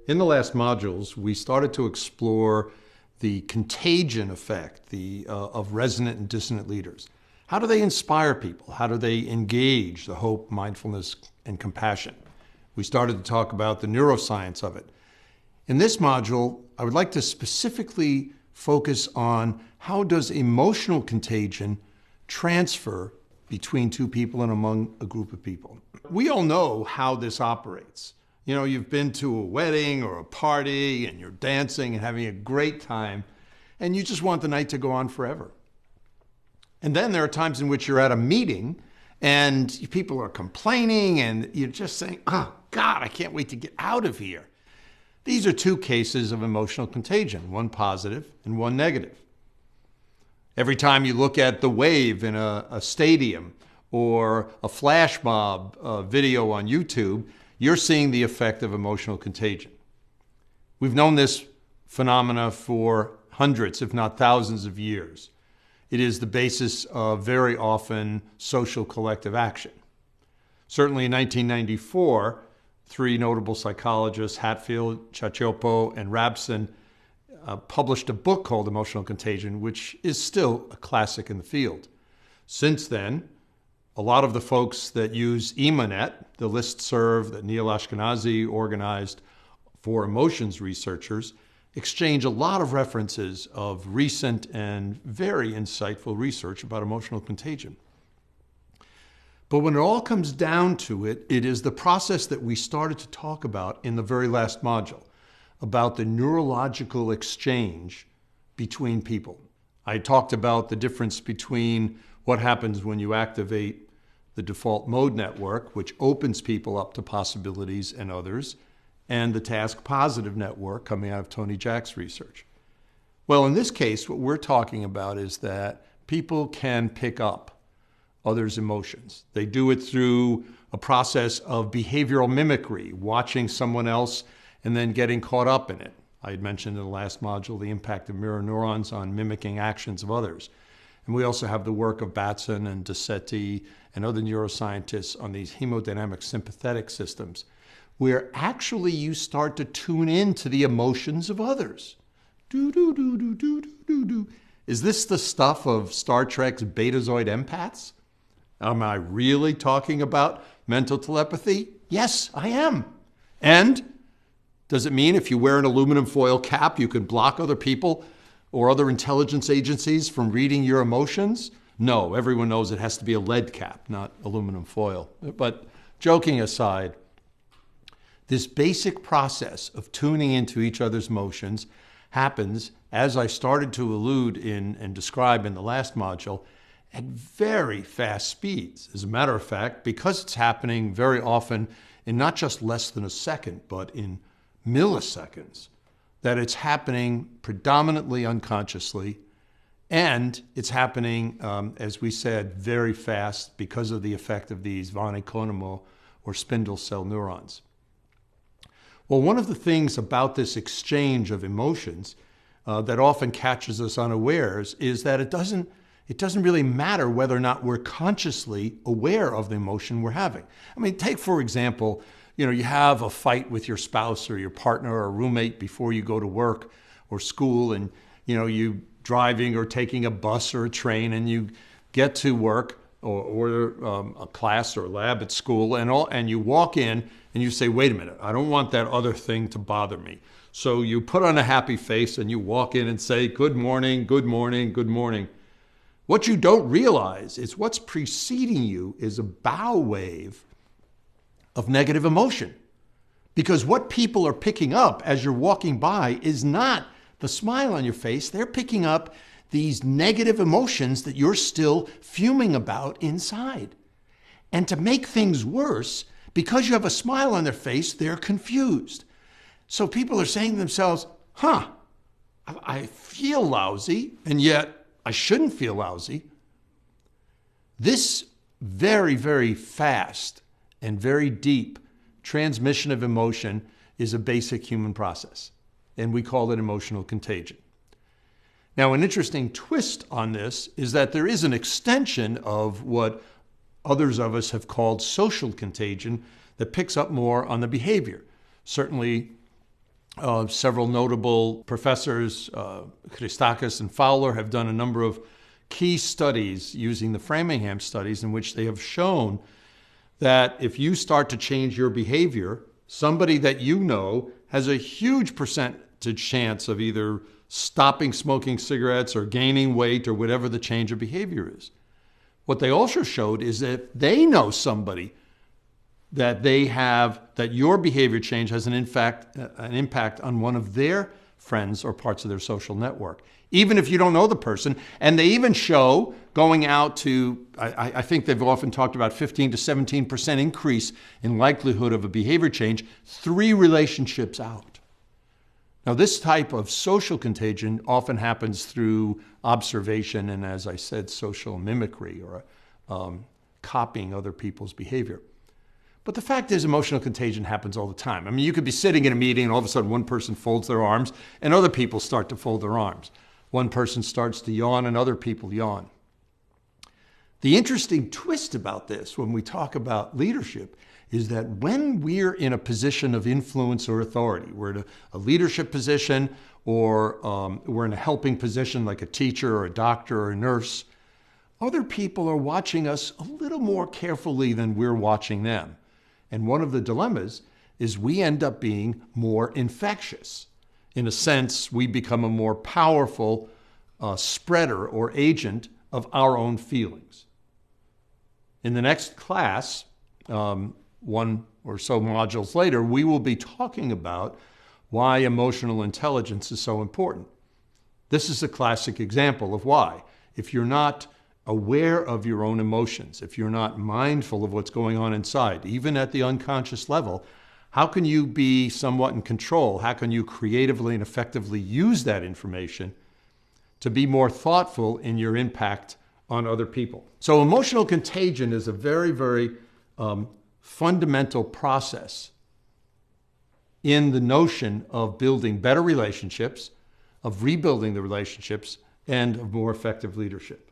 In the last modules, we started to explore the contagion effect of resonant and dissonant leaders. How do they inspire people? How do they engage the hope, mindfulness, and compassion? We started to talk about the neuroscience of it. In this module, I would like to specifically focus on how does emotional contagion transfer between two people and among a group of people. We all know how this operates. You know, you've been to a wedding or a party and you're dancing and having a great time and you just want the night to go on forever. And then there are times in which you're at a meeting and people are complaining and you're just saying, oh God, I can't wait to get out of here. These are two cases of emotional contagion, one positive and one negative. Every time you look at the wave in a stadium or a flash mob video on YouTube, you're seeing the effect of emotional contagion. We've known this phenomena for hundreds, if not thousands of years. It is the basis of very often social collective action. Certainly in 1994, three notable psychologists, Hatfield, Cacioppo, and Rabson, published a book called Emotional Contagion, which is still a classic in the field. Since then, a lot of the folks that use Emonet, the listserv that Neil Ashkenazi organized for emotions researchers, exchange a lot of references of recent and very insightful research about emotional contagion. But when it all comes down to it, it is the process that we started to talk about in the very last module, about the neurological exchange between people. I talked about the difference between what happens when you activate the default mode network, which opens people up to possibilities and others, and the task positive network coming out of Tony Jack's research. Well, in this case, what we're talking about is that people can pick up others' emotions. They do it through a process of behavioral mimicry, watching someone else and then getting caught up in it. I had mentioned in the last module the impact of mirror neurons on mimicking actions of others. And we also have the work of Batson and Dossetti and other neuroscientists on these hemodynamic sympathetic systems, where actually you start to tune into the emotions of others. Do-do-do-do-do-do-do-do. Is this the stuff of Star Trek's Betazoid empaths? Am I really talking about mental telepathy? Yes, I am. And does it mean if you wear an aluminum foil cap, you can block other people or other intelligence agencies from reading your emotions? No, everyone knows it has to be a lead cap, not aluminum foil. But joking aside, this basic process of tuning into each other's emotions happens, as I started to allude in and describe in the last module, at very fast speeds. As a matter of fact, because it's happening very often in not just less than a second, but in milliseconds, that it's happening predominantly unconsciously, and it's happening, as we said, very fast because of the effect of these von Economo or spindle cell neurons. Well, one of the things about this exchange of emotions that often catches us unawares is that it doesn't really matter whether or not we're consciously aware of the emotion we're having. I mean, take, for example, you have a fight with your spouse or your partner or a roommate before you go to work or school, and you driving or taking a bus or a train, and you get to work or a class or a lab at school, and you walk in and you say, wait a minute, I don't want that other thing to bother me. So you put on a happy face and you walk in and say, good morning, good morning, good morning. What you don't realize is what's preceding you is a bow wave of negative emotion. Because what people are picking up as you're walking by is not the smile on your face. They're picking up these negative emotions that you're still fuming about inside. And to make things worse, because you have a smile on their face, they're confused. So people are saying to themselves, I feel lousy, and yet I shouldn't feel lousy. This very, very fast and very deep transmission of emotion is a basic human process, and we call it emotional contagion. Now, an interesting twist on this is that there is an extension of what others of us have called social contagion that picks up more on the behavior. Certainly, Several notable professors, Christakis and Fowler, have done a number of key studies using the Framingham studies in which they have shown that if you start to change your behavior, somebody that you know has a huge percentage chance of either stopping smoking cigarettes or gaining weight or whatever the change of behavior is. What they also showed is that if they know somebody that your behavior change has an impact on one of their friends or parts of their social network, even if you don't know the person. And they even show going out to, I think they've often talked about 15 to 17% increase in likelihood of a behavior change 3 relationships out. Now, this type of social contagion often happens through observation and, as I said, social mimicry or copying other people's behavior. But the fact is, emotional contagion happens all the time. I mean, you could be sitting in a meeting and all of a sudden one person folds their arms and other people start to fold their arms. One person starts to yawn and other people yawn. The interesting twist about this when we talk about leadership is that when we're in a position of influence or authority, we're in a leadership position or we're in a helping position like a teacher or a doctor or a nurse, other people are watching us a little more carefully than we're watching them. And one of the dilemmas is we end up being more infectious. In a sense, we become a more powerful spreader or agent of our own feelings. In the next class, one or so modules later, we will be talking about why emotional intelligence is so important. This is a classic example of why. If you're not aware of your own emotions, if you're not mindful of what's going on inside, even at the unconscious level, how can you be somewhat in control? How can you creatively and effectively use that information to be more thoughtful in your impact on other people? So emotional contagion is a very, very fundamental process in the notion of building better relationships, of rebuilding the relationships, and of more effective leadership.